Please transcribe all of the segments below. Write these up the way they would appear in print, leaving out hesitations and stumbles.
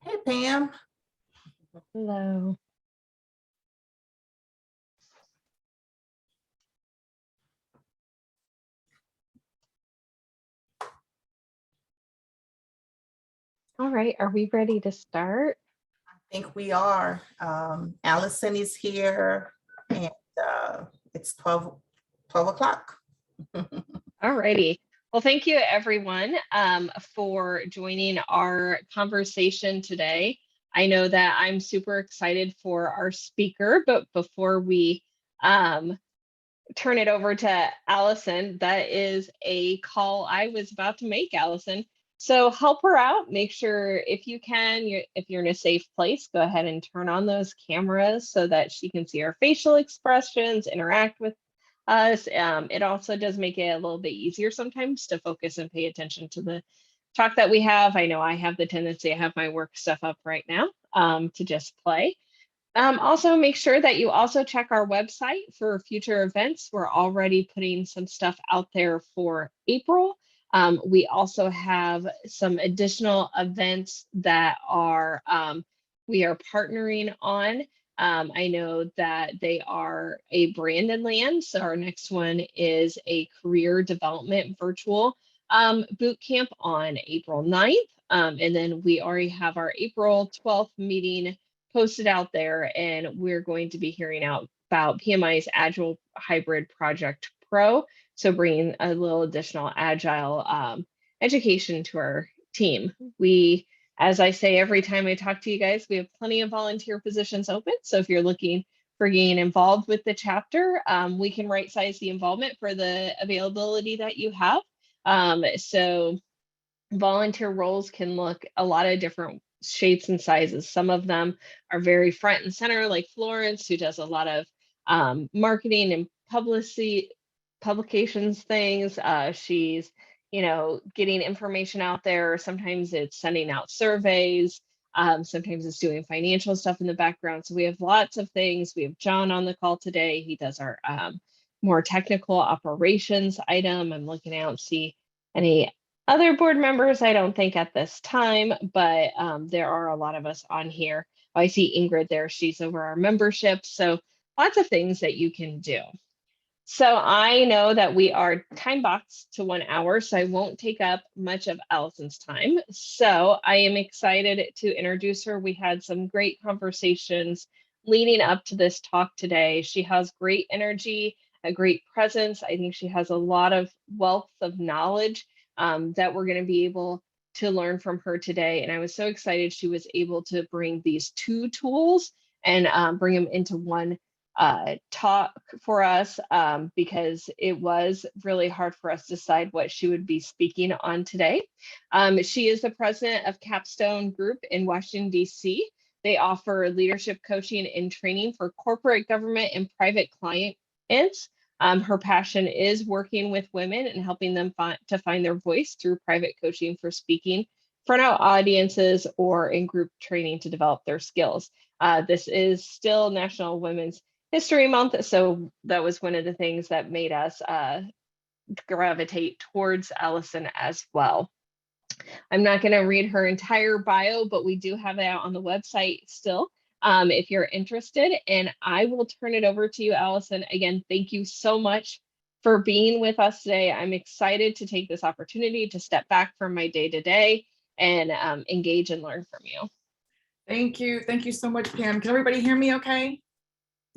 Hey, Pam. Hello. All right, are we ready to start? I think we are. Allyson is here and it's 12 o'clock. All righty. Well, thank you everyone for joining our conversation today. I know that I'm super excited for our speaker, but before we turn it over to Allyson, that is a call I was about to make, Allyson. So help her out. Make sure if you can, if you're in a safe place, go ahead and turn on those cameras so that she can see our facial expressions, interact with us. It also does make it a little bit easier sometimes to focus and pay attention to the talk that we have. I know I have the tendency, I have my work stuff up right now to just play. Also, make sure that you also check our website for future events. We're already putting some stuff out there for April. We also have some additional events that are we are partnering on. I know that they are a branded land. So our next one is a career development virtual boot camp on April 9th. And then we already have our April 12th meeting posted out there, and we're going to be hearing out about PMI's Agile Hybrid Project Pro. So bringing a little additional Agile education to our team. We, as I say every time I talk to you guys, we have plenty of volunteer positions open. So if you're looking for getting involved with the chapter, we can right size the involvement for the availability that you have. So volunteer roles can look a lot of different shapes and sizes. Some of them are very front and center, like Florence, who does a lot of marketing and publications things. She's, getting information out there. Sometimes it's sending out surveys. Sometimes it's doing financial stuff in the background. So we have lots of things. We have John on the call today. He does our more technical operations item. I'm looking out and see any other board members, I don't think at this time, but there are a lot of us on here. I see Ingrid there, she's over our membership. So lots of things that you can do. So I know that we are time boxed to 1 hour, so I won't take up much of Allison's time. So I am excited to introduce her. We had some great conversations leading up to this talk today. She has great energy, a great presence. I think she has a lot of wealth of knowledge that we're going to be able to learn from her today. And I was so excited she was able to bring these two tools and bring them into one talk for us because it was really hard for us to decide what she would be speaking on today. She is the president of Capstone Group in Washington, D.C. They offer leadership coaching and training for corporate, government, and private clients. Her passion is working with women and helping them to find their voice through private coaching for speaking, front out audiences, or in group training to develop their skills. This is still National Women's History Month, so that was one of the things that made us gravitate towards Allyson as well. I'm not going to read her entire bio, but we do have it out on the website still. If you're interested, and I will turn it over to you, Allyson. Again, thank you so much for being with us today. I'm excited to take this opportunity to step back from my day-to-day and engage and learn from you. Thank you. Thank you so much, Pam. Can everybody hear me okay?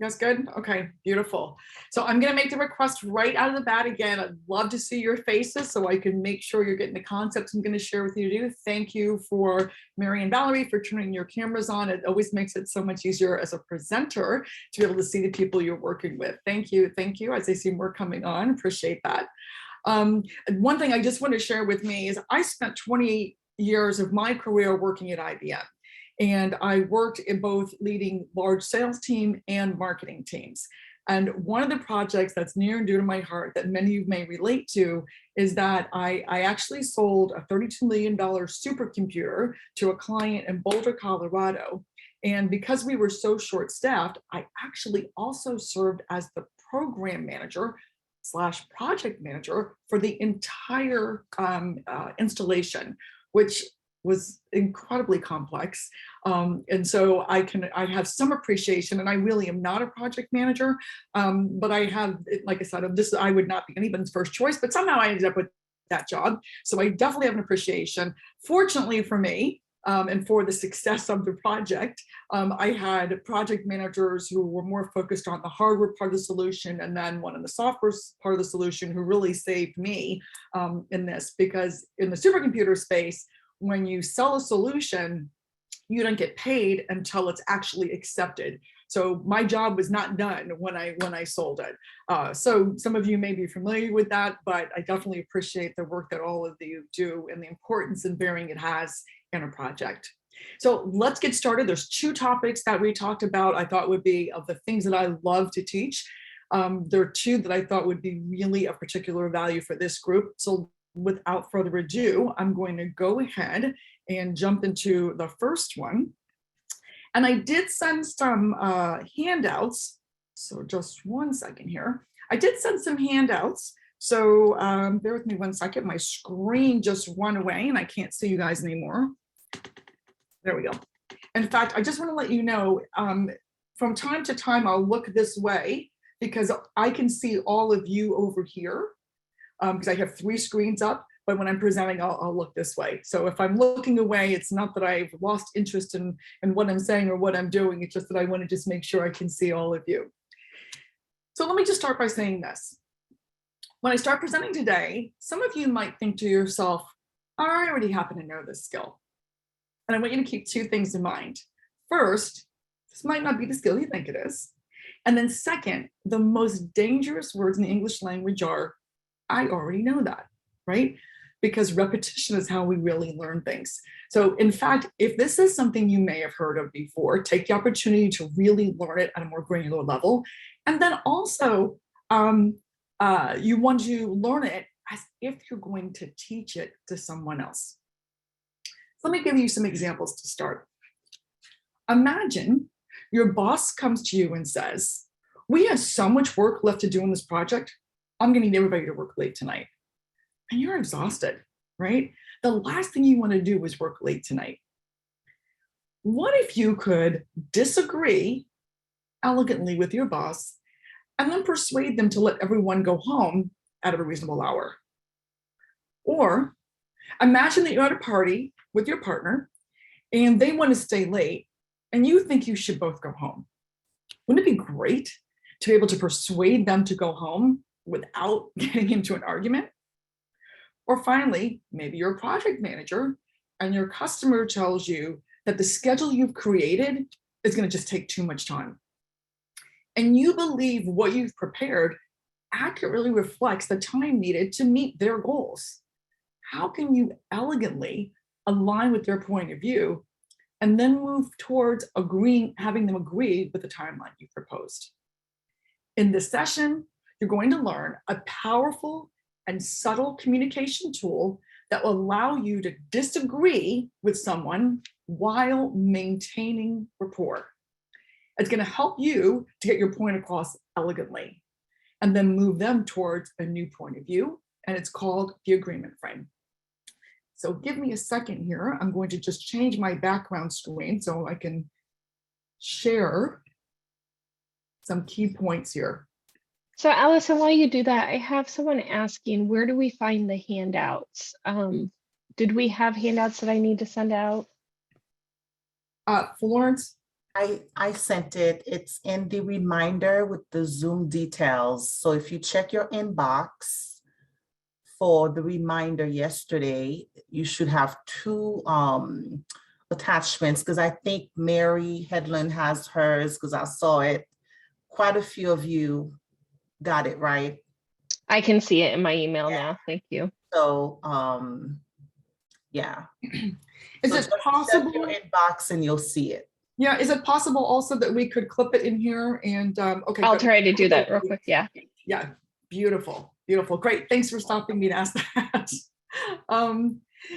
That's good? Okay, beautiful. So I'm going to make the request right out of the bat again. I'd love to see your faces so I can make sure you're getting the concepts I'm going to share with you today. Thank you for Mary and Valerie for turning your cameras on. It always makes it so much easier as a presenter to be able to see the people you're working with. Thank you. Thank you. As I see more coming on, appreciate that. One thing I just want to share with me is I spent 20 years of my career working at IBM. And I worked in both leading large sales team and marketing teams. And one of the projects that's near and dear to my heart that many of you may relate to is that I actually sold a $32 million supercomputer to a client in Boulder, Colorado. And because we were so short-staffed, I actually also served as the program manager / project manager for the entire installation, which was incredibly complex. And so I have some appreciation, and I really am not a project manager, but I have, like I said, I would not be anyone's first choice, but somehow I ended up with that job. So I definitely have an appreciation. Fortunately for me, and for the success of the project, I had project managers who were more focused on the hardware part of the solution, and then one in the software part of the solution who really saved me in this, because in the supercomputer space, when you sell a solution, you don't get paid until it's actually accepted. So my job was not done when I sold it. So some of you may be familiar with that, but I definitely appreciate the work that all of you do and the importance and bearing it has in a project. So let's get started. There's 2 topics that we talked about I thought would be of the things that I love to teach. There are 2 that I thought would be really of particular value for this group. So without further ado, I'm going to go ahead and jump into the first one. And I did send some handouts. So just one second here. I did send some handouts. So bear with me one second. My screen just went away and I can't see you guys anymore. There we go. In fact, I just want to let you know, from time to time, I'll look this way because I can see all of you over here because I have 3 screens up. But when I'm presenting, I'll look this way. So if I'm looking away, it's not that I've lost interest in what I'm saying or what I'm doing. It's just that I want to just make sure I can see all of you. So let me just start by saying this. When I start presenting today, some of you might think to yourself, I already happen to know this skill. And I want you to keep 2 things in mind. First, this might not be the skill you think it is. And then second, the most dangerous words in the English language are, I already know that, right? Because repetition is how we really learn things. So in fact, if this is something you may have heard of before, take the opportunity to really learn it at a more granular level. And then also, you want to learn it as if you're going to teach it to someone else. So let me give you some examples to start. Imagine your boss comes to you and says, we have so much work left to do on this project. I'm going to need everybody to work late tonight. And you're exhausted, right? The last thing you want to do is work late tonight. What if you could disagree elegantly with your boss and then persuade them to let everyone go home at a reasonable hour? Or imagine that you're at a party with your partner and they want to stay late and you think you should both go home. Wouldn't it be great to be able to persuade them to go home without getting into an argument? Or finally, maybe you're a project manager and your customer tells you that the schedule you've created is going to just take too much time. And you believe what you've prepared accurately reflects the time needed to meet their goals. How can you elegantly align with their point of view and then move towards having them agree with the timeline you proposed? In this session, you're going to learn a powerful and subtle communication tool that will allow you to disagree with someone while maintaining rapport. It's going to help you to get your point across elegantly and then move them towards a new point of view, and it's called the agreement frame. So give me a second here. I'm going to just change my background screen so I can share some key points here. So Allyson, while you do that, I have someone asking, where do we find the handouts? Did we have handouts that I need to send out? Florence? I sent it. It's in the reminder with the Zoom details. So if you check your inbox for the reminder yesterday, you should have 2 attachments, because I think Mary Headland has hers, because I saw it. Quite a few of you got it, right? I can see it in my email now. Thank you. So yeah. Is So it just possible? check your inbox and you'll see it. Yeah, is it possible also that we could clip it in here and okay. I'll good. try to do that real quick. Yeah. Yeah, beautiful, beautiful. Great. Thanks for stopping me to ask that.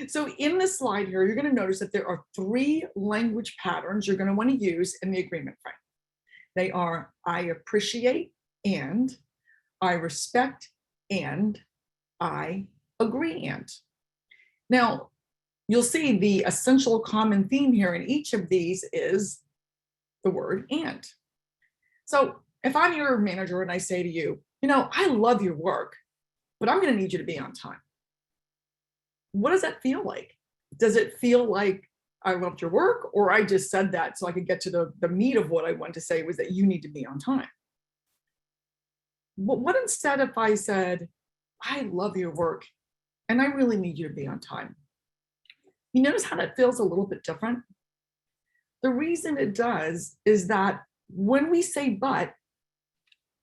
So in this slide here, you're going to notice that there are 3 language patterns you're going to want to use in the agreement frame. They are I appreciate and I respect and I agree and. Now, you'll see the essential common theme here in each of these is the word and. So if I'm your manager and I say to you, I love your work, but I'm going to need you to be on time. What does that feel like? Does it feel like I loved your work, or I just said that so I could get to the meat of what I wanted to say was that you need to be on time? But what instead if I said, I love your work and I really need you to be on time? You notice how that feels a little bit different? The reason it does is that when we say but,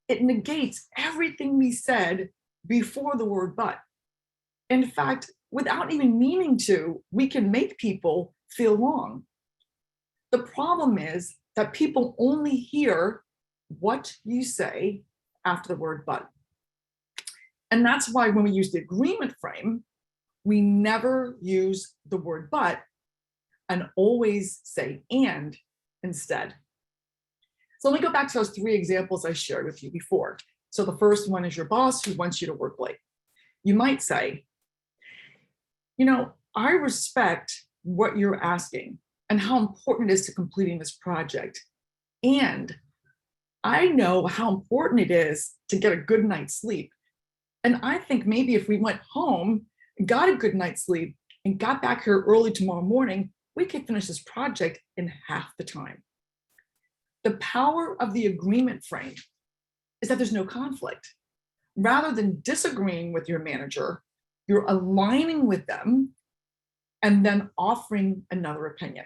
it negates everything we said before the word but. In fact, without even meaning to, we can make people feel wrong. The problem is that people only hear what you say after the word but. And that's why when we use the agreement frame, we never use the word but and always say and instead. So let me go back to those 3 examples I shared with you before. So the first one is your boss who wants you to work late. You might say, I respect what you're asking and how important it is to completing this project. And I know how important it is to get a good night's sleep. And I think maybe if we went home and got a good night's sleep and got back here early tomorrow morning, we could finish this project in half the time. The power of the agreement frame is that there's no conflict. Rather than disagreeing with your manager, you're aligning with them and then offering another opinion.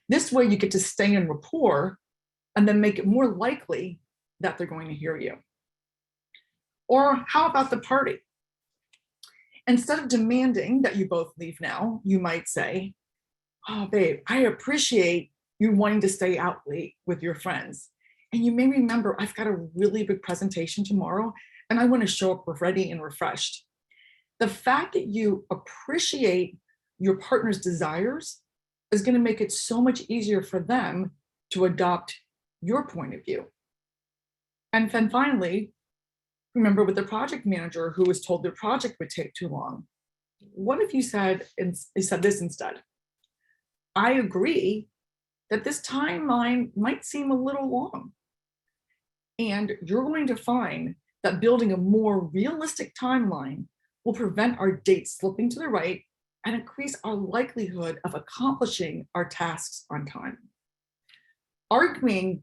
This way you get to stay in rapport and then make it more likely that they're going to hear you. Or how about the party? Instead of demanding that you both leave now, you might say, oh, babe, I appreciate you wanting to stay out late with your friends. And you may remember, I've got a really big presentation tomorrow, and I want to show up ready and refreshed. The fact that you appreciate your partner's desires is going to make it so much easier for them to adopt your point of view. And then finally, remember with the project manager who was told their project would take too long, what if you said this instead? I agree that this timeline might seem a little long. And you're going to find that building a more realistic timeline will prevent our dates slipping to the right and increase our likelihood of accomplishing our tasks on time. Arguing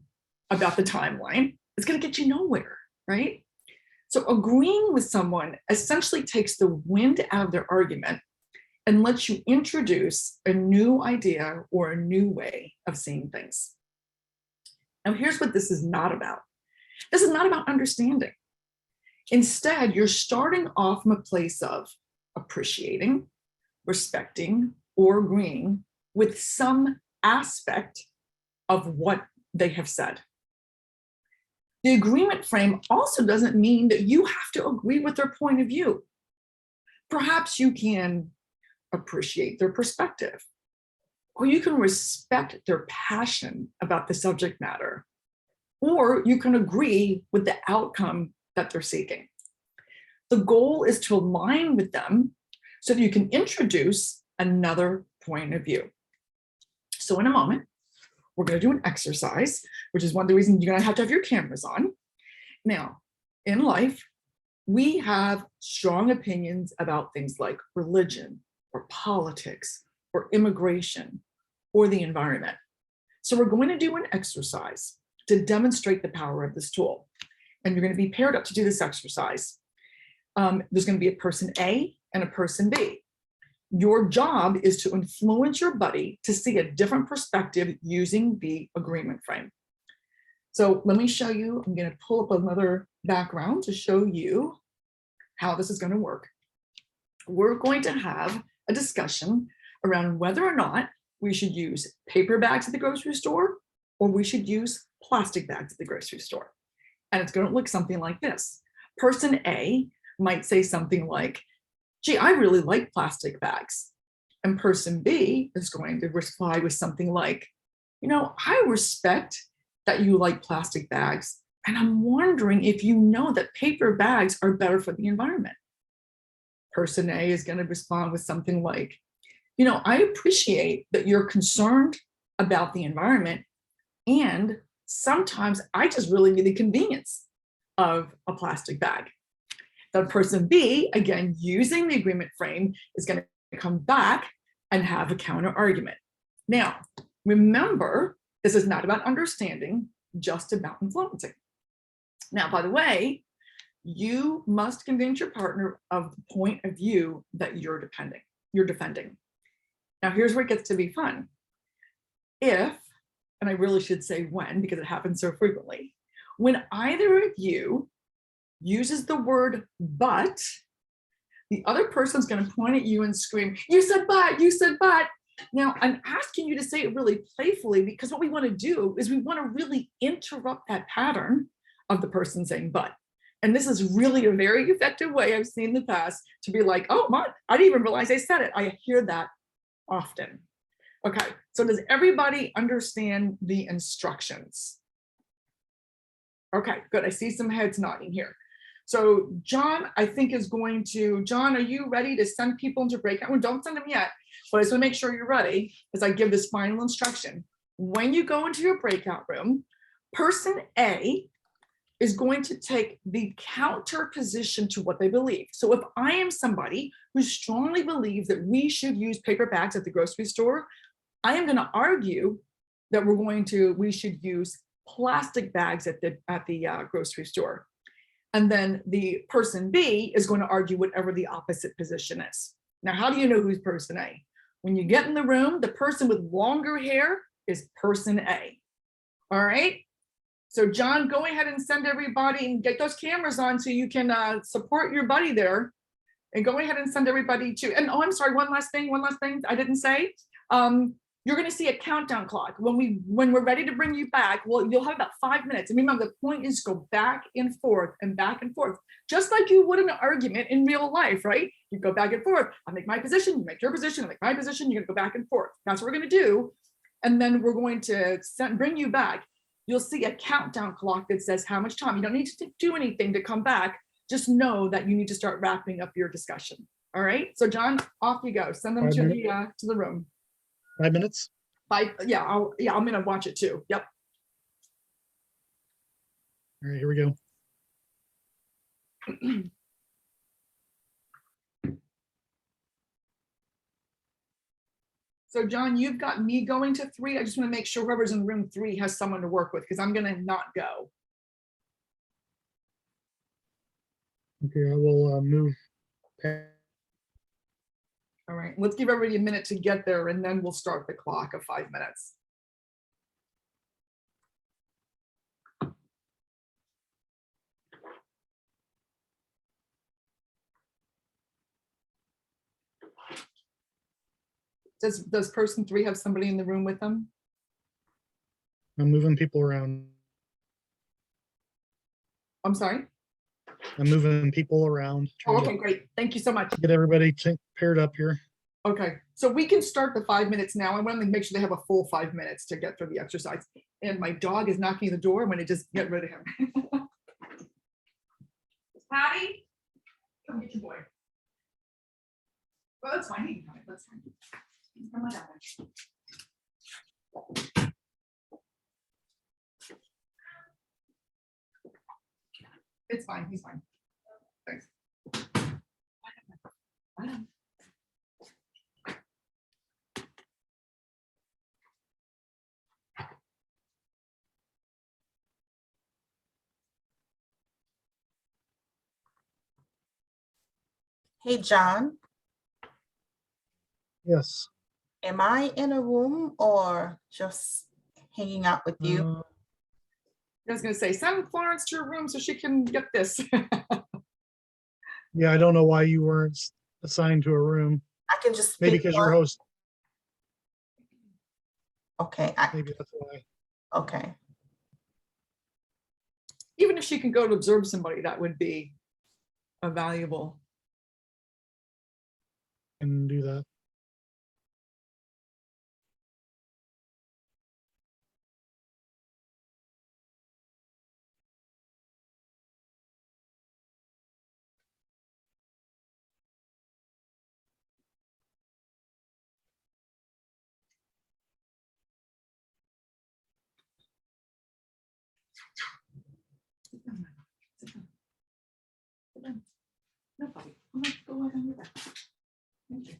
about the timeline is going to get you nowhere, right? So agreeing with someone essentially takes the wind out of their argument and lets you introduce a new idea or a new way of seeing things. Now, here's what this is not about. This is not about understanding. Instead, you're starting off from a place of appreciating, respecting, or agreeing with some aspect of what they have said. The agreement frame also doesn't mean that you have to agree with their point of view. Perhaps you can appreciate their perspective, or you can respect their passion about the subject matter, or you can agree with the outcome that they're seeking. The goal is to align with them so that you can introduce another point of view. So in a moment, we're going to do an exercise, which is one of the reasons you're going to have your cameras on. Now, in life, we have strong opinions about things like religion or politics or immigration or the environment. So we're going to do an exercise to demonstrate the power of this tool. And you're going to be paired up to do this exercise. There's going to be a person A and a person B. Your job is to influence your buddy to see a different perspective using the agreement frame. So let me show you. I'm going to pull up another background to show you how this is going to work. We're going to have a discussion around whether or not we should use paper bags at the grocery store or we should use plastic bags at the grocery store. And it's going to look something like this. Person A might say something like, gee, I really like plastic bags. And person B is going to reply with something like, I respect that you like plastic bags, and I'm wondering if you know that paper bags are better for the environment. Person A is going to respond with something like, I appreciate that you're concerned about the environment, and sometimes I just really need the convenience of a plastic bag. The person B, again, using the agreement frame, is going to come back and have a counter argument. Now, remember, this is not about understanding, just about influencing. Now, by the way, you must convince your partner of the point of view that you're defending. Now, here's where it gets to be fun. If, and I really should say when, because it happens so frequently, when either of you uses the word but, the other person's going to point at you and scream, "You said but, you said but." Now, I'm asking you to say it really playfully, because what we want to do is we want to really interrupt that pattern of the person saying but. And this is really a very effective way I've seen in the past to be like, "Oh, my, I didn't even realize I said it." I hear that often. Okay, so does everybody understand the instructions? Okay, good. I see some heads nodding here. So John, I think, is going to, John, are you ready to send people into breakout room? Don't send them yet, but I just want to make sure you're ready as I give this final instruction. When you go into your breakout room, person A is going to take the counter position to what they believe. So if I am somebody who strongly believes that we should use paper bags at the grocery store, I am going to argue that we should use plastic bags at the grocery store. And then the person B is going to argue whatever the opposite position is. Now, how do you know who's person A? When you get in the room, the person with longer hair is person A. All right. So John, go ahead and send everybody and get those cameras on so you can support your buddy there. And go ahead and send everybody to, and oh, I'm sorry, one last thing I didn't say. You're going to see a countdown clock. When we're ready to bring you back, well, you'll have about 5 minutes. And remember, the point is go back and forth, just like you would in an argument in real life, right? You go back and forth. I make my position, you make your position, I make my position, you're going to go back and forth. That's what we're going to do. And then we're going to bring you back. You'll see a countdown clock that says how much time. You don't need to do anything to come back. Just know that you need to start wrapping up your discussion. All right. So John, off you go. Send them to the room. 5 minutes? Yeah, I'm gonna watch it too. Yep. All right, here we go. So John, you've got me going to 3. I just want to make sure whoever's in room 3 has someone to work with, because I'm gonna not go. Okay, I will move past. All right, let's give everybody a minute to get there, and then we'll start the clock of 5 minutes. Does person 3 have somebody in the room with them? I'm moving people around. I'm sorry? I'm moving people around. Oh, okay, great. Thank you so much. Get everybody paired up here. Okay, so we can start the 5 minutes now. I want to make sure they have a full 5 minutes to get through the exercise. And my dog is knocking at the door. I'm going to just get rid of him. Patty, come get your boy. Well, that's fine. That's fine. Come on down there. It's fine. He's fine. Thanks. Hey, John, Yes. am I in a room or just hanging out with you? I was going to say, send Florence to her room so she can get this. Yeah, I don't know why you weren't assigned to a room. I can just Maybe pick because you're one. host. Okay, Maybe that's why. okay. Even if she can go to observe somebody, that would be a valuable. Can do that. Sit down. Sit down. Sit down. No, buddy. Come on, go lie down your back. Thank you.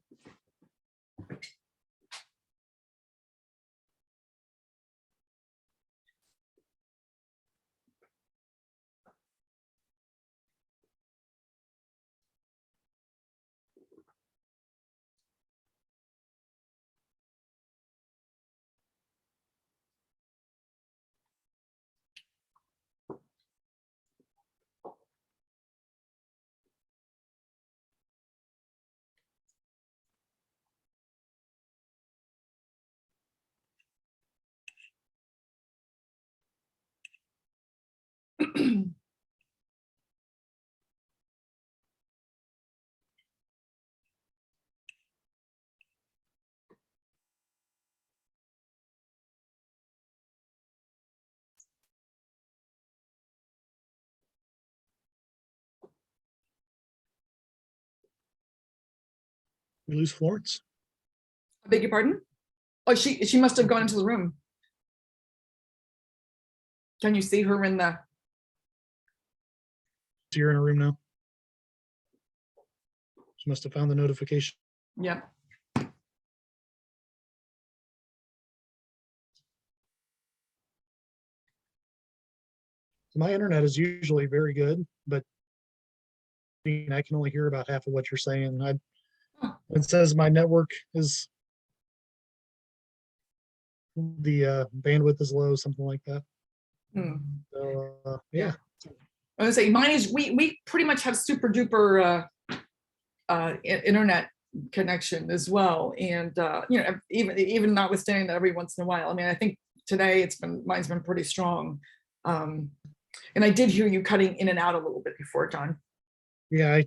We lose Florence. I beg your pardon? Oh, she must have gone into the room. Can you see her in the? So you're in a room now. She must have found the notification. Yeah. My internet is usually very good, but I can only hear about half of what you're saying. It says my network is, the bandwidth is low, something like that. Hmm. So yeah. I was gonna say mine is we pretty much have super duper internet connection as well, and you know, even notwithstanding that every once in a while. I mean, I think today mine's been pretty strong, and I did hear you cutting in and out a little bit before, John. Yeah, I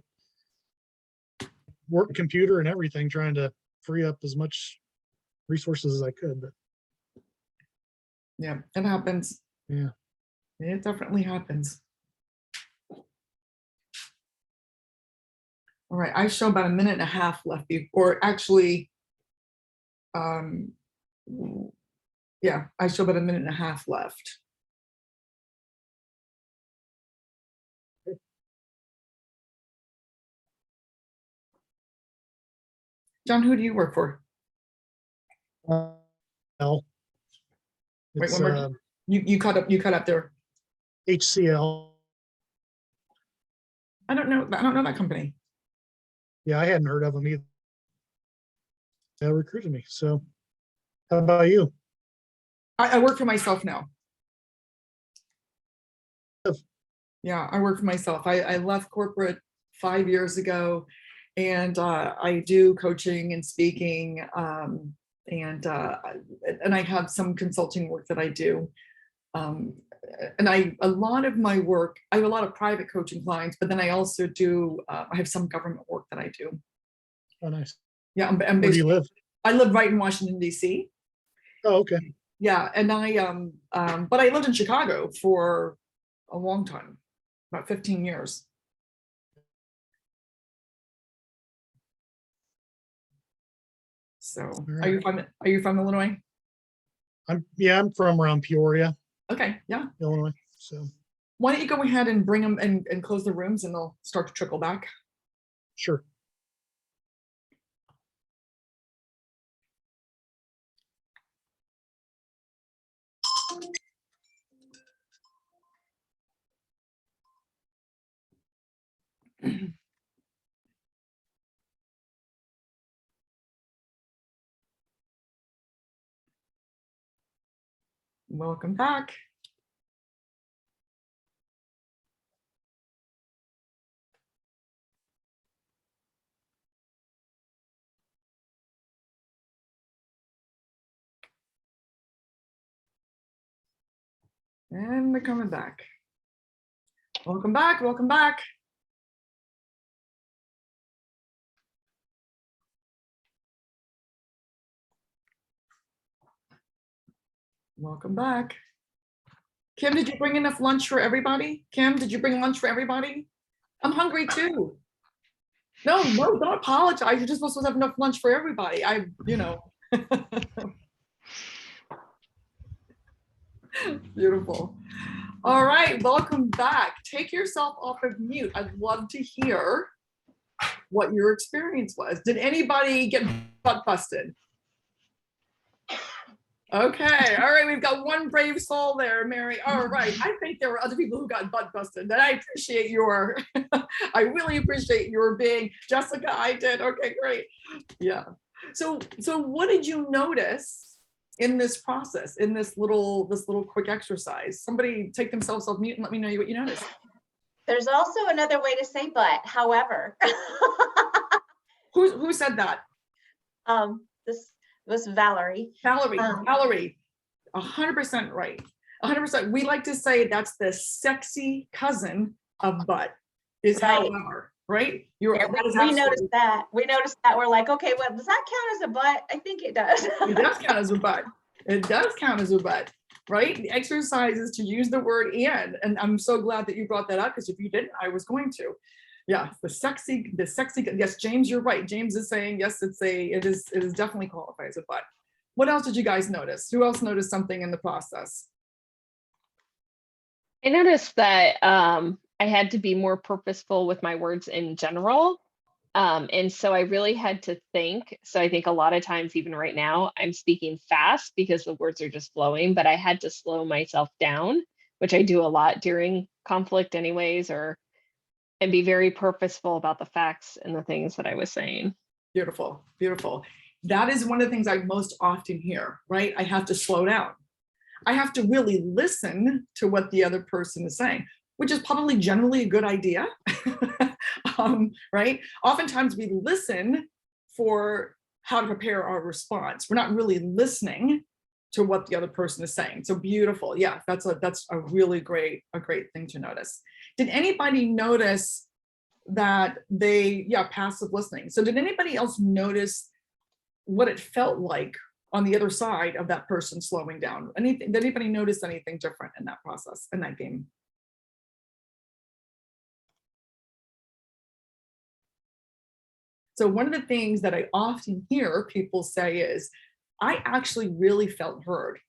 work computer and everything, trying to free up as much resources as I could. But Yeah, it happens. yeah, It definitely happens. All right, I show about a minute and a half left before, actually, yeah, I show about a minute and a half left. John, who do you work for? well, Wait, it's one more time. You cut up there. HCL. I don't know that company. Yeah, I hadn't heard of them either. They recruited me. So how about you? I work for myself now. Of- Yeah, I work for myself. I left corporate 5 years ago, and I do coaching and speaking, and I have some consulting work that I do. And a lot of my work, I have a lot of private coaching clients, but then I also do, I have some government work that I do. Oh, nice. Yeah, I'm Where do based, you live? I live right in Washington, D.C. Oh, okay. Yeah, and but I lived in Chicago for a long time, about 15 years. So, are you from Illinois? I'm from around Peoria, Okay, yeah. Illinois. So Why don't you go ahead and bring them and close the rooms, and they'll start to trickle back. sure. Welcome back. And we're coming back. Welcome back, welcome back. Welcome back. Kim, did you bring enough lunch for everybody? Kim, did you bring lunch for everybody? I'm hungry too. No, don't apologize. You're just supposed to have enough lunch for everybody. Beautiful. All right, welcome back. Take yourself off of mute. I'd love to hear what your experience was. Did anybody get butt busted? Okay, all right, we've got one brave soul there, Mary. All right, I think there were other people who got butt busted, but I appreciate your, I really appreciate your being, Jessica, I did, okay, great. Yeah, so what did you notice in this process, in this little quick exercise? Somebody take themselves off mute and let me know what you noticed. There's also another way to say but, however. Who said that? This was Valerie. Valerie, 100% right. 100%. We like to say that's the sexy cousin of but, is Right. however, right? Yeah, we noticed that. We noticed that. We're like, okay, well, does that count as a but? I think it does. It does count as a but. It does count as a but, right? The exercise is to use the word and I'm so glad that you brought that up, because if you didn't, I was going to. Yeah, the sexy, yes, James, you're right. James is saying, yes, it is definitely qualified as a but. What else did you guys notice? Who else noticed something in the process? I noticed that I had to be more purposeful with my words in general. And so I really had to think. So I think a lot of times, even right now, I'm speaking fast because the words are just flowing, but I had to slow myself down, which I do a lot during conflict anyways, and be very purposeful about the facts and the things that I was saying. Beautiful, beautiful. That is one of the things I most often hear, right? I have to slow down. I have to really listen to what the other person is saying, which is probably generally a good idea, right? Oftentimes we listen for how to prepare our response. We're not really listening to what the other person is saying. So beautiful. Yeah, that's a really great thing to notice. Did anybody notice that passive listening? So did anybody else notice what it felt like on the other side of that person slowing down? Did anybody notice anything different in that process, in that game? So one of the things that I often hear people say is, I actually really felt heard,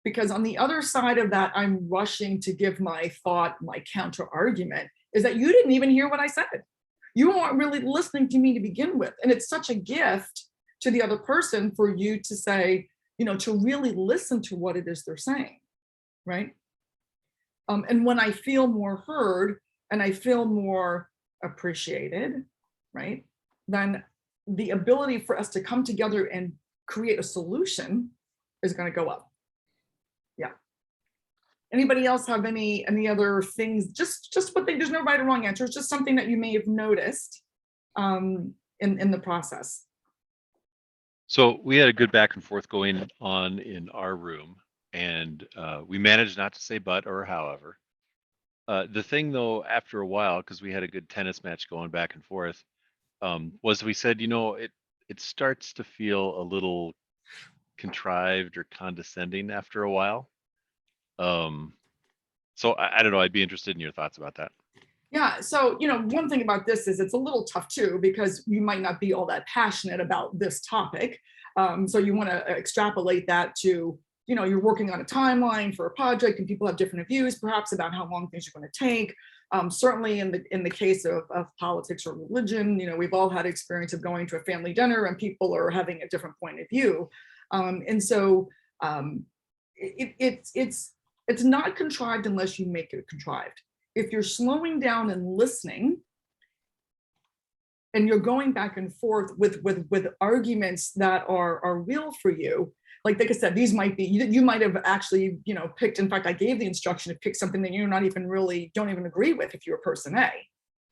because on the other side of that, I'm rushing to give my thought, my counter argument, is that you didn't even hear what I said. You weren't really listening to me to begin with. And it's such a gift to the other person for you to say, to really listen to what it is they're saying, right? And when I feel more heard and I feel more appreciated, right, then the ability for us to come together and create a solution is going to go up. Yeah. Anybody else have any other things? Just what there's no right or wrong answer. It's just something that you may have noticed in the process. So we had a good back and forth going on in our room, and we managed not to say but or however. The thing though, after a while, because we had a good tennis match going back and forth, was we said, it starts to feel a little contrived or condescending after a while. So I don't know, I'd be interested in your thoughts about that. Yeah, so one thing about this is it's a little tough too, because you might not be all that passionate about this topic. So you want to extrapolate that to, you're working on a timeline for a project and people have different views perhaps about how long things are going to take. Certainly in the case of politics or religion, we've all had experience of going to a family dinner and people are having a different point of view. And so it's not contrived unless you make it contrived. If you're slowing down and listening, and you're going back and forth with arguments that are real for you, like I said, these might be, you might have actually, picked, in fact, I gave the instruction to pick something that you're not even don't even agree with if you're person A,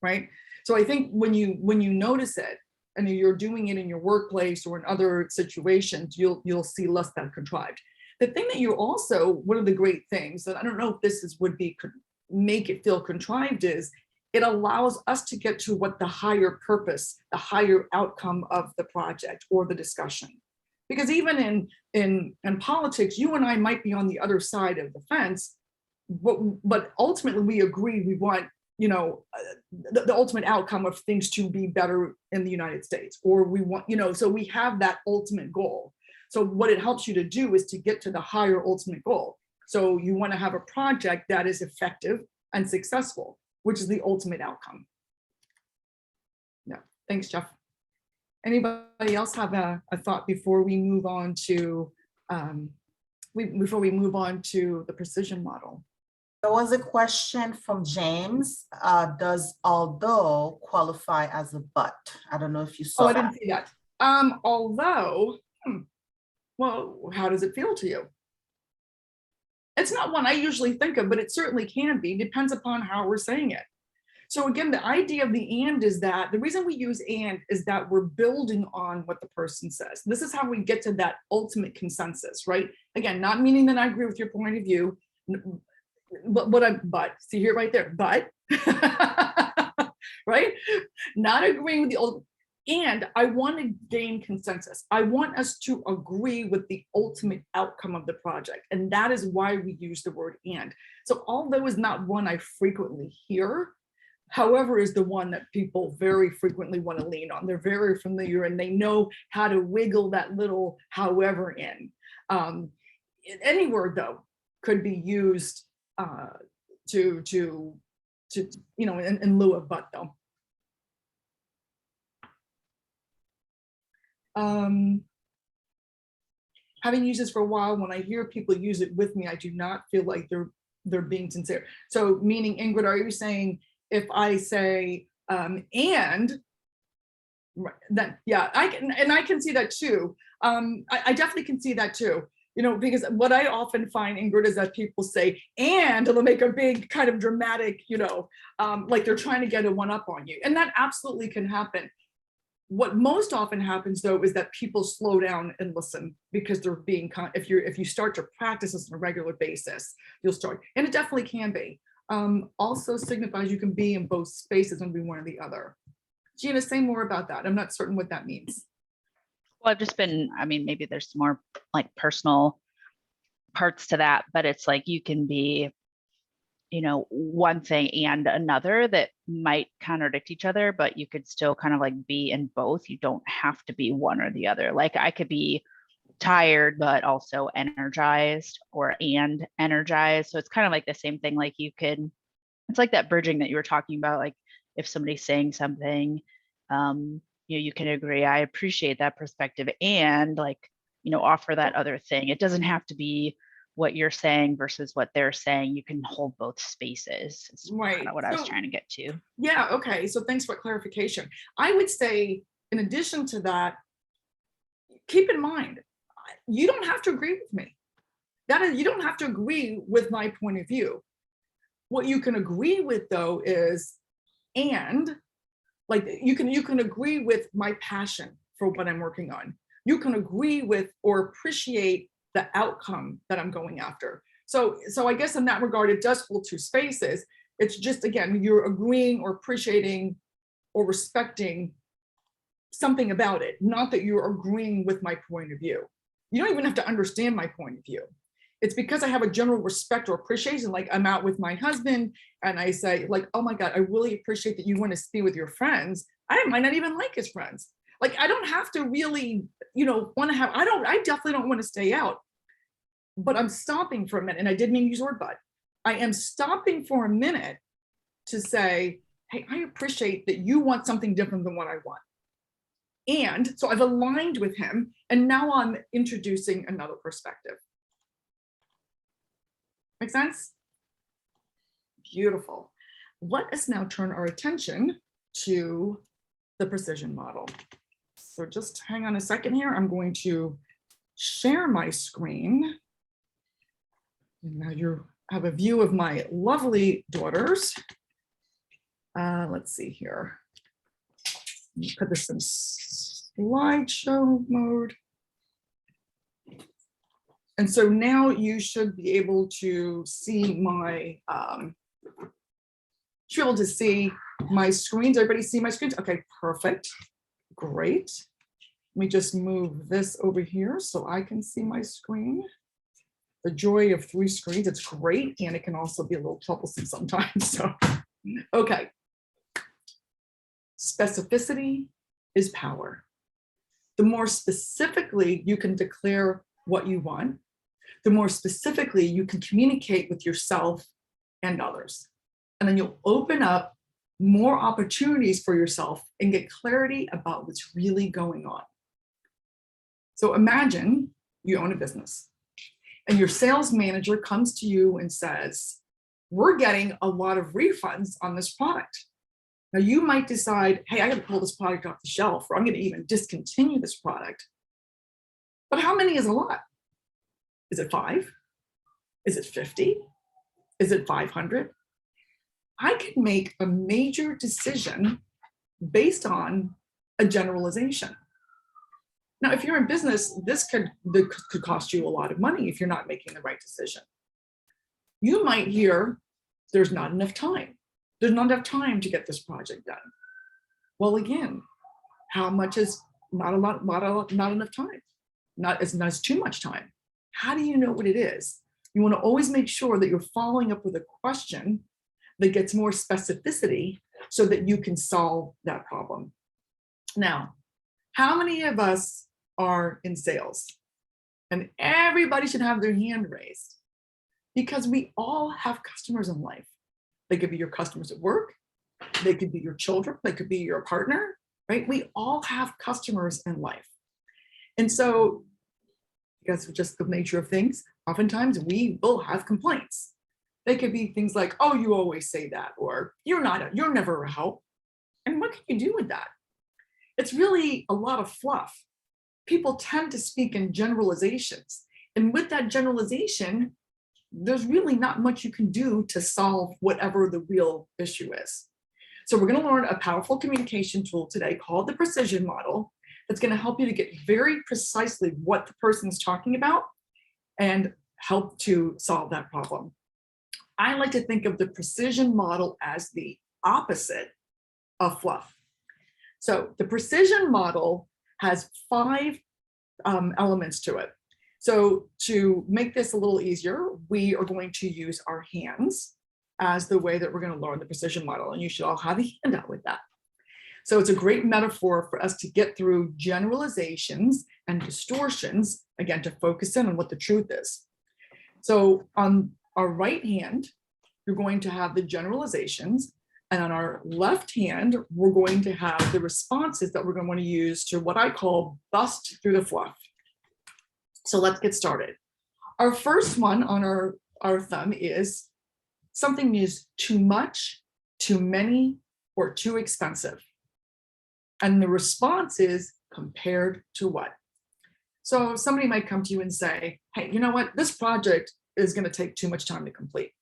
right? So I think when you notice it and you're doing it in your workplace or in other situations, you'll see less than contrived. The thing that you also, one of the great things, and I don't know if this would make it feel contrived, is it allows us to get to what the higher purpose, the higher outcome of the project or the discussion. Because even in politics, you and I might be on the other side of the fence, but ultimately we agree we want, the ultimate outcome of things to be better in the United States, or we want, so we have that ultimate goal. So what it helps you to do is to get to the higher ultimate goal. So you want to have a project that is effective and successful, which is the ultimate outcome. Yeah, thanks, Jeff. Anybody else have a thought before we move on to the precision model? There was a question from James. Does although qualify as a but? I don't know if you saw Oh, I that. didn't see that. Although, well, how does it feel to you? It's not one I usually think of, but it certainly can be. Depends upon how we're saying it. So again, the idea of the and is that the reason we use and is that we're building on what the person says. This is how we get to that ultimate consensus, right? Again, not meaning that I agree with your point of view, but see here right there, but right? Not agreeing with the ultimate. And I want to gain consensus. I want us to agree with the ultimate outcome of the project. And that is why we use the word and. So although is not one I frequently hear, however, is the one that people very frequently want to lean on. They're very familiar and they know how to wiggle that little however in. Any word though could be used to you know, in lieu of but though. Having used this for a while, when I hear people use it with me, I do not feel like they're being sincere. So meaning, Ingrid, are you saying if I say and then yeah, I can see that too. I definitely can see that too. You know, because what I often find, Ingrid, is that people say and they'll make a big kind of dramatic, you know, like they're trying to get a one up on you, and that absolutely can happen. What most often happens though is that people slow down and listen because they're being, if you start to practice this on a regular basis, you'll start, and it definitely can be. Also signifies you can be in both spaces and be one or the other. Gina, say more about that. I'm not certain what that means. Well, I've just been, I mean, maybe there's more like personal parts to that, but it's like you can be, you know, one thing and another that might contradict each other, but you could still kind of like be in both. You don't have to be one or the other. Like I could be tired, but also energized, or and energized. So it's kind of like the same thing. Like you could, it's like that bridging that you were talking about. Like if somebody's saying something, you know, you can agree, I appreciate that perspective, and like, you know, offer that other thing. It doesn't have to be what you're saying versus what they're saying. You can hold both spaces. It's Right. kind of what I was trying to get to. Yeah, okay. So thanks for clarification. I would say, in addition to that, keep in mind, you don't have to agree with me. That is, you don't have to agree with my point of view. What you can agree with though is, and like you can agree with my passion for what I'm working on. You can agree with or appreciate the outcome that I'm going after. So I guess in that regard, it does hold two spaces. It's just, again, you're agreeing or appreciating or respecting something about it, not that you're agreeing with my point of view. You don't even have to understand my point of view. It's because I have a general respect or appreciation. Like I'm out with my husband and I say like, oh my God, I really appreciate that you want to be with your friends. I might not even like his friends. Like, I don't have to really, you know, want to have, I definitely don't want to stay out, but I'm stopping for a minute. And I didn't mean use the word but. I am stopping for a minute to say, hey, I appreciate that you want something different than what I want. And so I've aligned with him, and now I'm introducing another perspective. Make sense? Beautiful. Let us now turn our attention to the precision model. So just hang on a second here. I'm going to share my screen. And now you have a view of my lovely daughters. Let's see here. Let me put this in slideshow mode. And so now you should be able to see my, screens. Everybody see my screens? Okay, perfect. Great. Let me just move this over here so I can see my screen. The joy of 3 screens, it's great, and it can also be a little troublesome sometimes. So, okay. Specificity is power. The more specifically you can declare what you want, the more specifically you can communicate with yourself and others. And then you'll open up more opportunities for yourself and get clarity about what's really going on. So imagine you own a business and your sales manager comes to you and says, we're getting a lot of refunds on this product. Now you might decide, hey, I got to pull this product off the shelf, or I'm going to even discontinue this product. But how many is a lot? Is it 5? Is it 50? Is it 500? I can make a major decision based on a generalization. Now, if you're in business, this could cost you a lot of money if you're not making the right decision. You might hear, there's not enough time. There's not enough time to get this project done. Well, again, how much is not enough time? Not as too much time. How do you know what it is? You want to always make sure that you're following up with a question that gets more specificity so that you can solve that problem. Now, how many of us are in sales? And everybody should have their hand raised, because we all have customers in life. They could be your customers at work. They could be your children. They could be your partner, right? We all have customers in life. And so, because of just the nature of things, oftentimes we will have complaints. They could be things like, oh, you always say that, or you're never a help. And what can you do with that? It's really a lot of fluff. People tend to speak in generalizations. And with that generalization, there's really not much you can do to solve whatever the real issue is. So we're going to learn a powerful communication tool today called the precision model that's going to help you to get very precisely what the person's talking about and help to solve that problem. I like to think of the precision model as the opposite of fluff. So the precision model has 5 elements to it. So to make this a little easier, we are going to use our hands as the way that we're going to learn the precision model. And you should all have a handout with that. So it's a great metaphor for us to get through generalizations and distortions, again, to focus in on what the truth is. So on our right hand, you're going to have the generalizations. And on our left hand, we're going to have the responses that we're going to want to use to what I call bust through the fluff. So let's get started. Our first one on our thumb is something is too much, too many, or too expensive. And the response is compared to what? So somebody might come to you and say, hey, you know what? This project is going to take too much time to complete.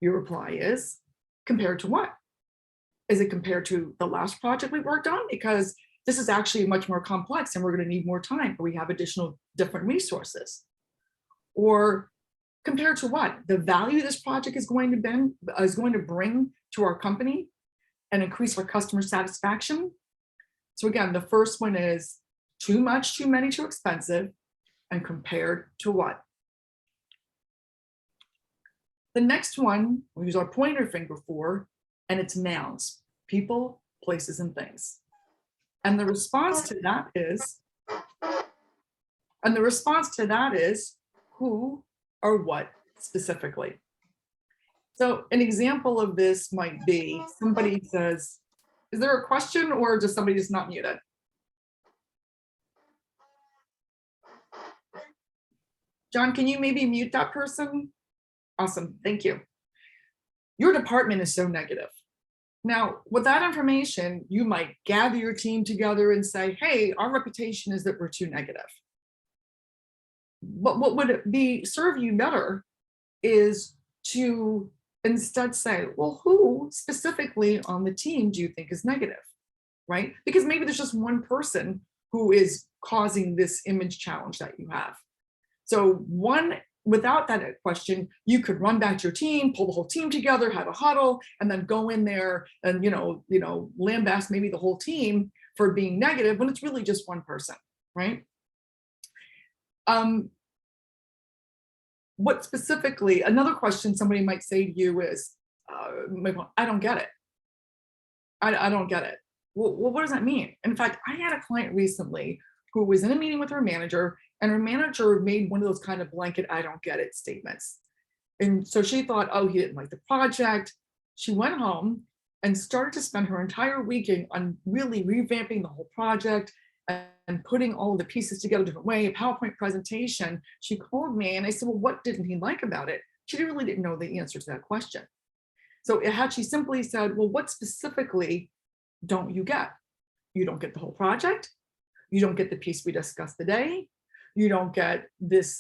Your reply is, compared to what? Is it compared to the last project we worked on? Because this is actually much more complex and we're going to need more time, or we have additional different resources. Or compared to what? The value this project is going to bring to our company and increase our customer satisfaction. So again, the first one is too much, too many, too expensive, and compared to what? The next one, we'll use our pointer finger for, and it's nouns, people, places, and things. And the response to that is, who or what specifically. So an example of this might be somebody says, is there a question or does somebody just not mute it? John, can you maybe mute that person? Awesome, thank you. Your department is so negative. Now, with that information, you might gather your team together and say, hey, our reputation is that we're too negative. But what would it serve you better is to instead say, well, who specifically on the team do you think is negative, right? Because maybe there's just one person who is causing this image challenge that you have. So without that question, you could run back to your team, pull the whole team together, have a huddle, and then go in there and lambast maybe the whole team for being negative when it's really just one person, right? What specifically, another question somebody might say to you is, I don't get it. I don't get it. Well, what does that mean? In fact, I had a client recently who was in a meeting with her manager, and her manager made one of those kind of blanket, I don't get it statements. And so she thought, oh, he didn't like the project. She went home and started to spend her entire weekend on really revamping the whole project and putting all of the pieces together a different way, a PowerPoint presentation. She called me and I said, well, what didn't he like about it? She really didn't know the answer to that question. So had she simply said, well, what specifically don't you get? You don't get the whole project. You don't get the piece we discussed today. You don't get this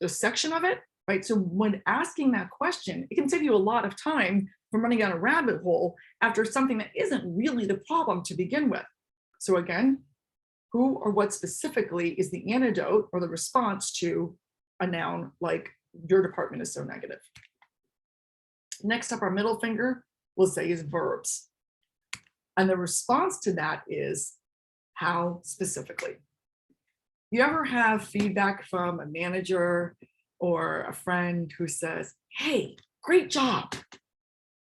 section of it, right? So when asking that question, it can save you a lot of time from running down a rabbit hole after something that isn't really the problem to begin with. So again, who or what specifically is the antidote or the response to a noun like your department is so negative? Next up, our middle finger, we'll say is verbs. And the response to that is how specifically. You ever have feedback from a manager or a friend who says, hey, great job.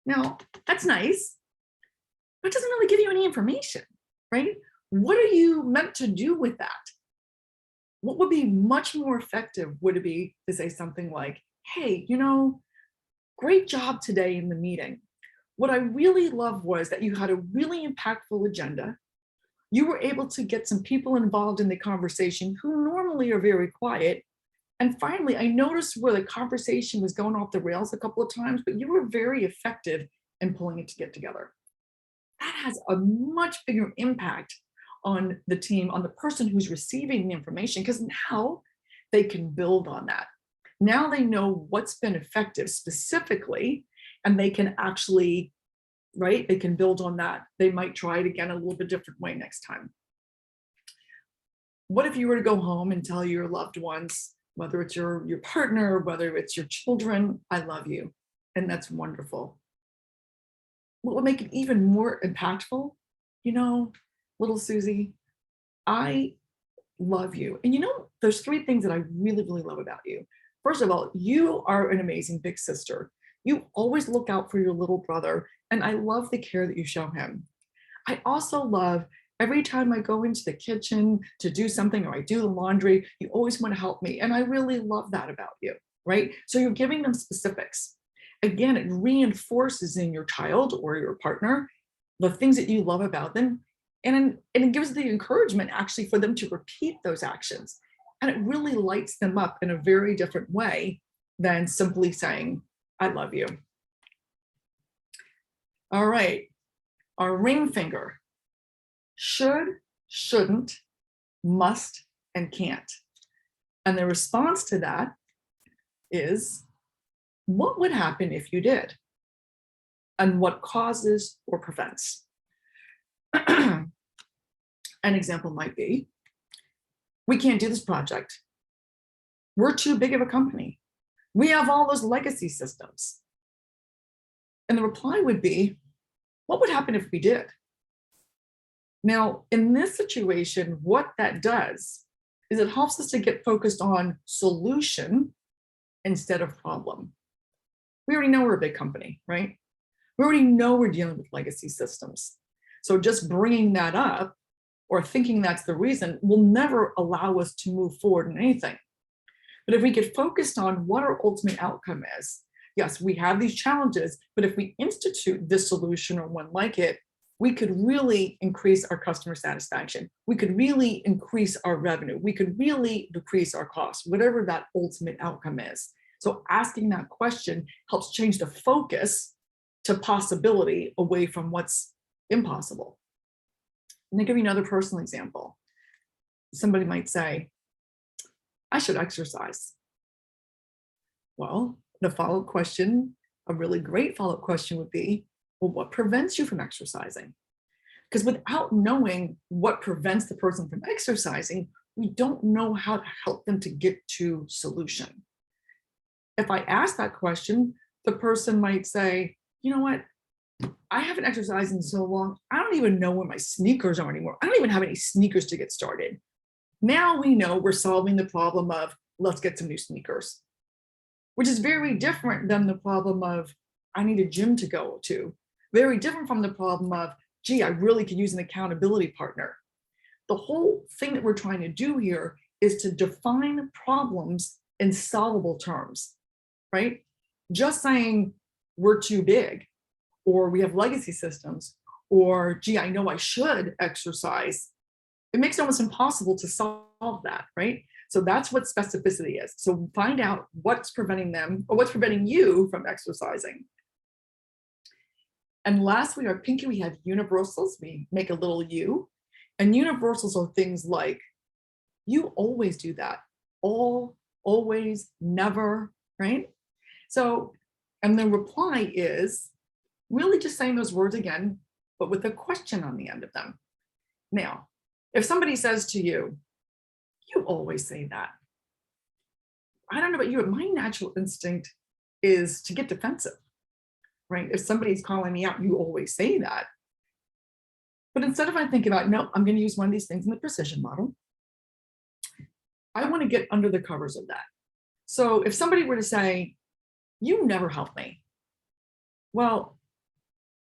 Now, that's nice, but it doesn't really give you any information, right? What are you meant to do with that? What would be much more effective would it be to say something like, hey, great job today in the meeting. What I really loved was that you had a really impactful agenda. You were able to get some people involved in the conversation who normally are very quiet. And finally, I noticed where the conversation was going off the rails a couple of times, but you were very effective in pulling it to get together. That has a much bigger impact on the team, on the person who's receiving the information, because now they can build on that. Now they know what's been effective specifically, and they can actually, right, they can build on that. They might try it again a little bit different way next time. What if you were to go home and tell your loved ones, whether it's your partner, whether it's your children, I love you, and that's wonderful. What would make it even more impactful? Little Susie, I love you. And there's 3 things that I really, really love about you. First of all, you are an amazing big sister. You always look out for your little brother, and I love the care that you show him. I also love every time I go into the kitchen to do something or I do the laundry, you always want to help me. And I really love that about you, right? So you're giving them specifics. Again, it reinforces in your child or your partner the things that you love about them. And it gives the encouragement actually for them to repeat those actions. And it really lights them up in a very different way than simply saying, I love you. All right, our ring finger. Should, shouldn't, must, and can't. And the response to that is, what would happen if you did? And what causes or prevents? An example might be, we can't do this project. We're too big of a company. We have all those legacy systems. And the reply would be, what would happen if we did? Now, in this situation, what that does is it helps us to get focused on solution instead of problem. We already know we're a big company, right? We already know we're dealing with legacy systems. So just bringing that up or thinking that's the reason will never allow us to move forward in anything. But if we get focused on what our ultimate outcome is, yes, we have these challenges, but if we institute this solution or one like it, we could really increase our customer satisfaction. We could really increase our revenue. We could really decrease our costs, whatever that ultimate outcome is. So asking that question helps change the focus to possibility away from what's impossible. Let me give you another personal example. Somebody might say, I should exercise. Well, the follow-up question, a really great follow-up question would be, well, what prevents you from exercising? Because without knowing what prevents the person from exercising, we don't know how to help them to get to solution. If I ask that question, the person might say, you know what? I haven't exercised in so long, I don't even know where my sneakers are anymore. I don't even have any sneakers to get started. Now we know we're solving the problem of let's get some new sneakers, which is very different than the problem of I need a gym to go to. Very different from the problem of, gee, I really could use an accountability partner. the whole thing that we're trying to do here is to define problems in solvable terms, right? Just saying we're too big, or we have legacy systems, or gee, I know I should exercise. It makes it almost impossible to solve that, right? So that's what specificity is. So find out what's preventing them, or what's preventing you from exercising. And lastly, our pinky, we have universals. We make a little U. And universals are things like, you always do that. All, always, never, right? So, and the reply is really just saying those words again, but with a question on the end of them. Now, if somebody says to you, you always say that. I don't know about you, but my natural instinct is to get defensive, right? If somebody's calling me out, you always say that. But instead of I think about, no, I'm going to use one of these things in the precision model, I want to get under the covers of that. So if somebody were to say, you never help me, well,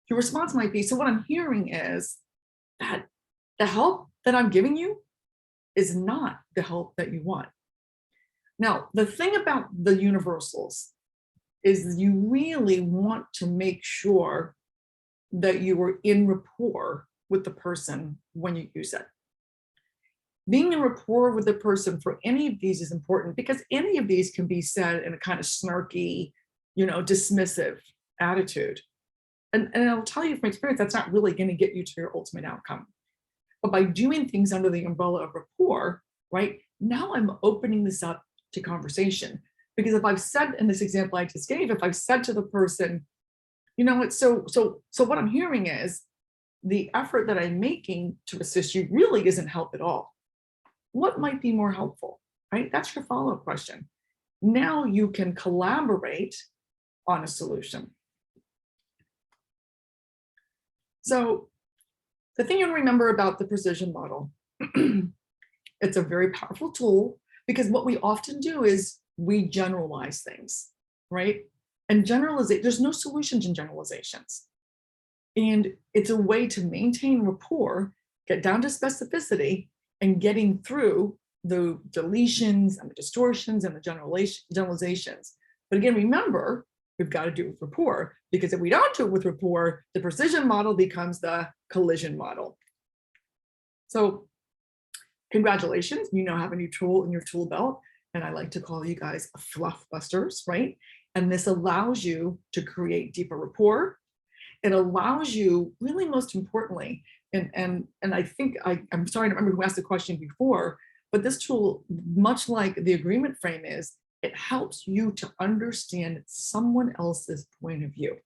your response might be, so what I'm hearing is that the help that I'm giving you is not the help that you want. Now, the thing about the universals is you really want to make sure that you are in rapport with the person when you use it. Being in rapport with the person for any of these is important, because any of these can be said in a kind of snarky, dismissive attitude. And I'll tell you from experience, that's not really going to get you to your ultimate outcome. But by doing things under the umbrella of rapport, right, now I'm opening this up to conversation. Because if I've said, in this example I just gave, if I've said to the person, so what I'm hearing is the effort that I'm making to assist you really isn't help at all. What might be more helpful, right? That's your follow-up question. Now you can collaborate on a solution. So the thing you want to remember about the precision model, it's a very powerful tool, because what we often do is we generalize things, right? And there's no solutions in generalizations. And it's a way to maintain rapport, get down to specificity, and getting through the deletions and the distortions and the generalizations. But again, remember, we've got to do it with rapport, because if we don't do it with rapport, the precision model becomes the collision model. So congratulations, you now have a new tool in your tool belt, and I like to call you guys fluff busters, right? And this allows you to create deeper rapport. It allows you, really most importantly, and I think I'm sorry to remember who asked the question before, but this tool, much like the agreement frame is, it helps you to understand someone else's point of view.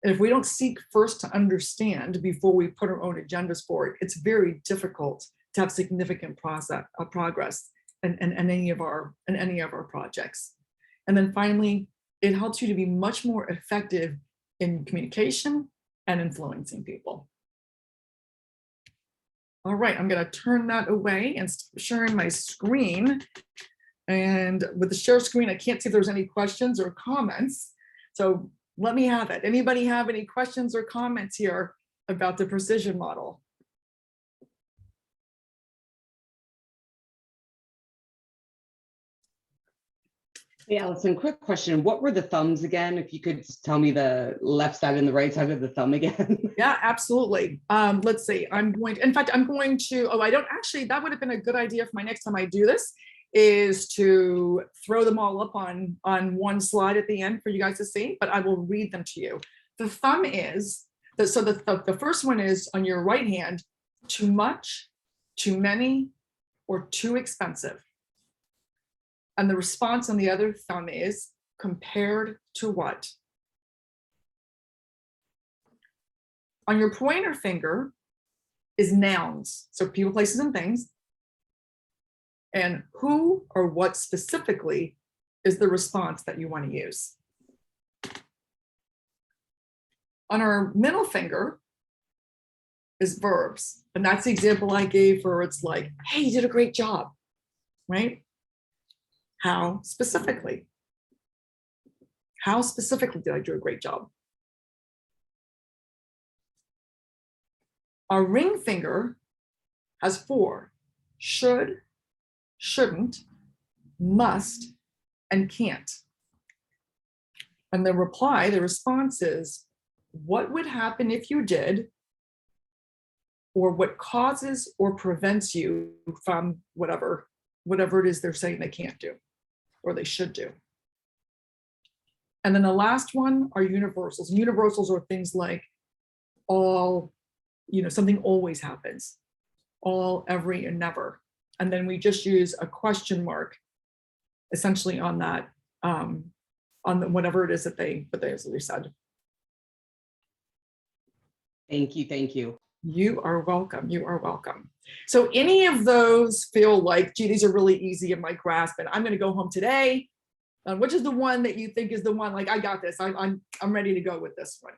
And if we don't seek first to understand before we put our own agendas forward, it's very difficult to have significant progress in any of our projects. And then finally, it helps you to be much more effective in communication and influencing people. All right, I'm going to turn that away and stop sharing my screen. And with the share screen, I can't see if there's any questions or comments. So let me have it. Anybody have any questions or comments here about the precision model? Hey, Allyson, quick question. What were the thumbs again? If you could just tell me the left side and the right side of the thumb again. Yeah, absolutely. Let's see. I'm going to, I don't actually, that would have been a good idea for my next time I do this, is to throw them all up on one slide at the end for you guys to see, but I will read them to you. The thumb is, so the first one is on your right hand, too much, too many, or too expensive. And the response on the other thumb is compared to what? On your pointer finger is nouns, so people, places, and things. And who or what specifically is the response that you want to use. On our middle finger is verbs. And that's the example I gave where it's like, hey, you did a great job, right? How specifically? How specifically did I do a great job? Our ring finger has 4: should, shouldn't, must, and can't. And the response is, what would happen if you did, or what causes or prevents you from whatever it is they're saying they can't do or they should do. And then the last one are universals. Universals are things like all, something always happens, all, every, and never. And then we just use a question mark essentially on that, on whatever it is that they said. Thank you. You are welcome. You are welcome. So any of those feel like, gee, these are really easy in my grasp, and I'm going to go home today. Which is the one that you think is the one, like, I got this. I'm ready to go with this one.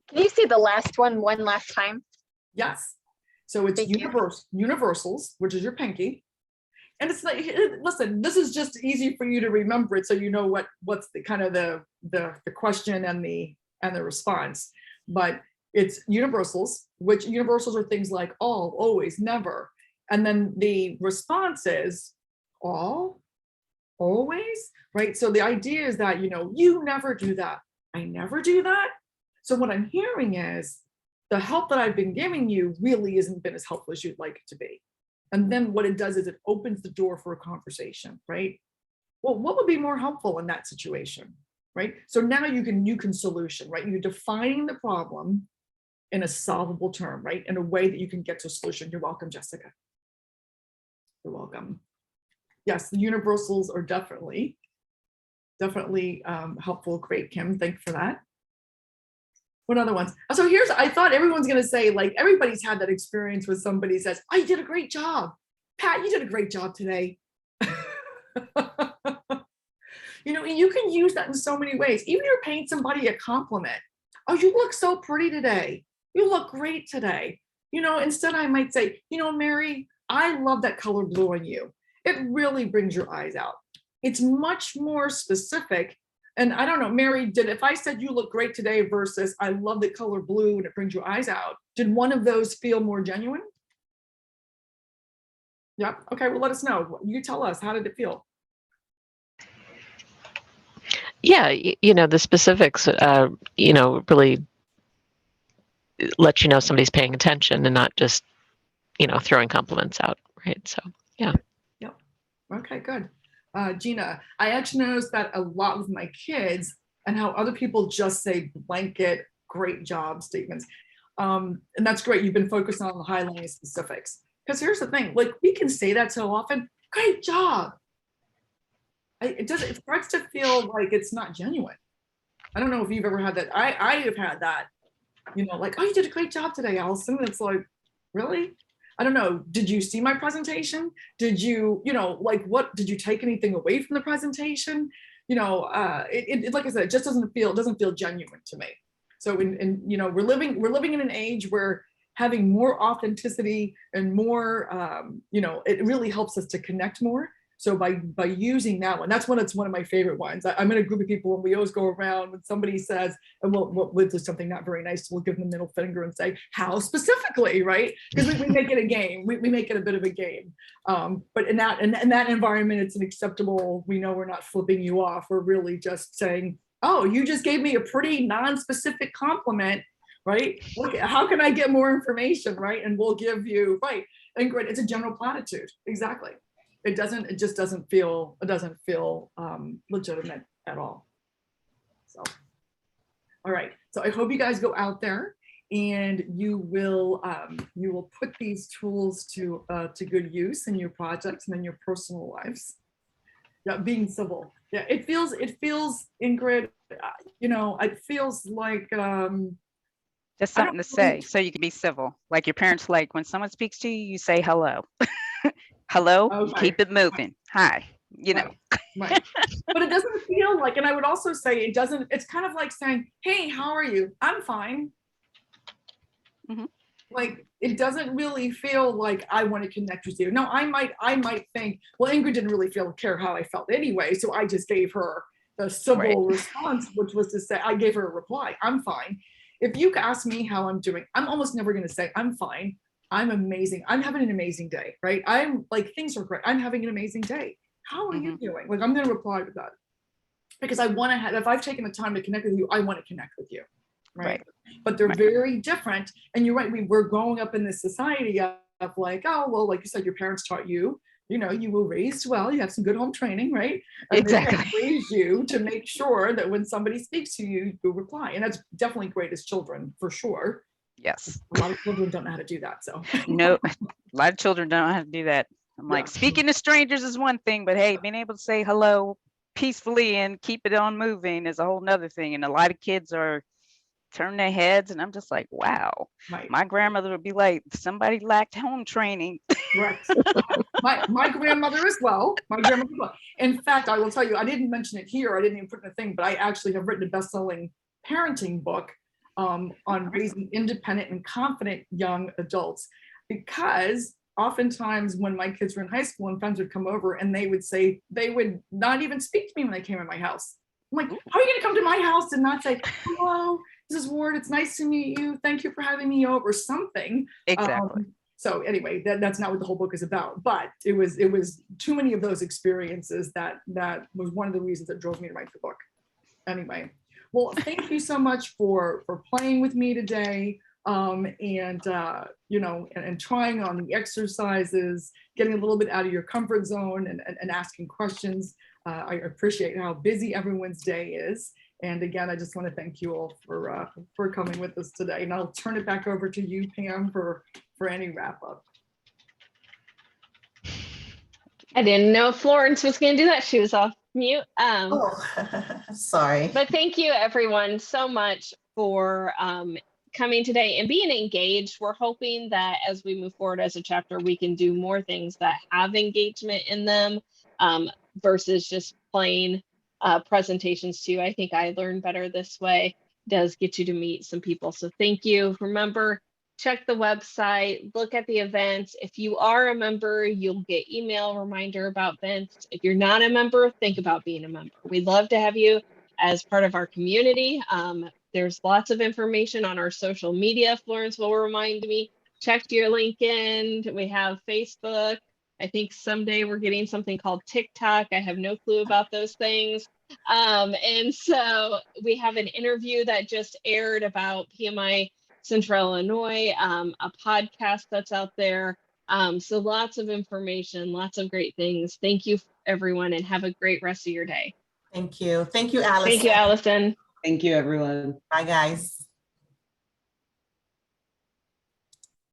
Can you see the last one last time? Yes. So it's Thank you. universals, which is your pinky. And it's like, listen, this is just easy for you to remember it, so you know what's the kind of the question and the response. But it's universals, which universals are things like all, always, never. And then the response is all, always, right? So the idea is that, you never do that. I never do that. So what I'm hearing is the help that I've been giving you really isn't been as helpful as you'd like it to be. And then what it does is it opens the door for a conversation, right? Well, what would be more helpful in that situation, right? So now you can solution, right? You're defining the problem in a solvable term, right? In a way that you can get to a solution. You're welcome, Jessica. You're welcome. Yes, the universals are definitely helpful. Great, Kim. Thank you for that. What other ones? So I thought everyone's going to say, like, everybody's had that experience with somebody says, oh, you did a great job. Pat, you did a great job today. You can use that in so many ways. Even if you're paying somebody a compliment. Oh, you look so pretty today. You look great today. Instead I might say, Mary, I love that color blue on you. It really brings your eyes out. It's much more specific. And I don't know, Mary, if I said you look great today versus I love the color blue and it brings your eyes out, did one of those feel more genuine? Yep. Okay, well, let us know. You tell us, how did it feel? Yeah, the specifics, really let you know somebody's paying attention and not just, throwing compliments out, right? So, yeah. Yep. Okay, good. Gina, I actually noticed that a lot with my kids and how other people just say blanket, great job statements. And that's great. You've been focused on the highlighting specifics. Because here's the thing, like, we can say that so often, great job. It starts to feel like it's not genuine. I don't know if you've ever had that. I have had that, like, oh, you did a great job today, Allison. It's like, really? I don't know. Did you see my presentation? Did you, what, did you take anything away from the presentation? Like I said, it just doesn't feel genuine to me. So we're living in an age where having more authenticity and more, it really helps us to connect more. So by using that one, that's one of my favorite ones. I'm in a group of people and we always go around when somebody says, and we'll do something not very nice, we'll give them the middle finger and say, how specifically, right? Because we make it a game. We make it a bit of a game. But in that environment, it's an acceptable, we know we're not flipping you off. We're really just saying, oh, you just gave me a pretty non-specific compliment, right? Look, how can I get more information, right? And we'll give you, right. And great, it's a general platitude, exactly. It just doesn't feel legitimate at all. So, all right. So I hope you guys go out there and you will put these tools to good use in your projects and in your personal lives. Yeah, being civil. Yeah, it feels Ingrid, it feels like just something to say so you can be civil. Like your parents, like when someone speaks to you, you say hello. Hello, okay. You keep it moving. Hi, Right. But it doesn't feel like, and I would also say it's kind of like saying, hey, how are you? I'm fine. Mm-hmm. Like, it doesn't really feel like I want to connect with you. No, I might think, well, Ingrid didn't really care how I felt anyway. So I just gave her the civil response, which was to say, I gave her a reply. I'm fine. if you ask me how I'm doing, I'm almost never going to say I'm fine. I'm amazing. I'm having an amazing day, right? I'm like, things are great. I'm having an amazing day. How are you doing? Like, I'm going to reply with that because I want to have, if I've taken the time to connect with you, I want to connect with you. Right. But they're very different. And you're right. We're growing up in this society of like, oh, well, like you said, your parents taught you, you know, you were raised well, you have some good home training, right? And Exactly. they raise you to make sure that when somebody speaks to you, you reply. And that's definitely great as children, for sure. Yes. A lot of children don't know how to do that. So No, a lot of children don't know how to do that. I'm like, Yeah. speaking to strangers is one thing, but hey, being able to say hello peacefully and keep it on moving is a whole nother thing. And a lot of kids are turning their heads, and I'm just like, wow. Right. My grandmother would be like, somebody lacked home training. Correct. My grandmother as well. My grandmother as well. In fact, I will tell you, I didn't mention it here. I didn't even put in a thing, but I actually have written a best-selling parenting book on raising independent and confident young adults, because oftentimes when my kids were in high school and friends would come over and they would say, they would not even speak to me when they came in my house. I'm like, how are you going to come to my house and not say, hello, Mrs. Ward, it's nice to meet you. Thank you for having me over, something. Exactly. So anyway, that's not what the whole book is about, but it was too many of those experiences that was one of the reasons that drove me to write the book. Anyway, well, thank you so much for playing with me today, and you know, and trying on the exercises, getting a little bit out of your comfort zone and asking questions. I appreciate how busy everyone's day is. And again, I just want to thank you all for coming with us today. And I'll turn it back over to you, Pam, for any wrap up. I didn't know Florence was going to do that. She was off mute. Sorry. But thank you everyone so much for coming today and being engaged. We're hoping that as we move forward as a chapter, we can do more things that have engagement in them versus just plain presentations too. I think I learn better this way. It does get you to meet some people. So thank you. Remember, check the website, look at the events. If you are a member, you'll get email reminder about events. If you're not a member, think about being a member. We'd love to have you as part of our community. There's lots of information on our social media. Florence will remind me, check your LinkedIn. We have Facebook. I think someday we're getting something called TikTok. I have no clue about those things. And so we have an interview that just aired about PMI-Central Illinois, a podcast that's out there. So lots of information, lots of great things. Thank you, everyone, and have a great rest of your day. Thank you. Thank you, Allyson. Thank you, Allyson. Thank you, everyone. Bye, guys.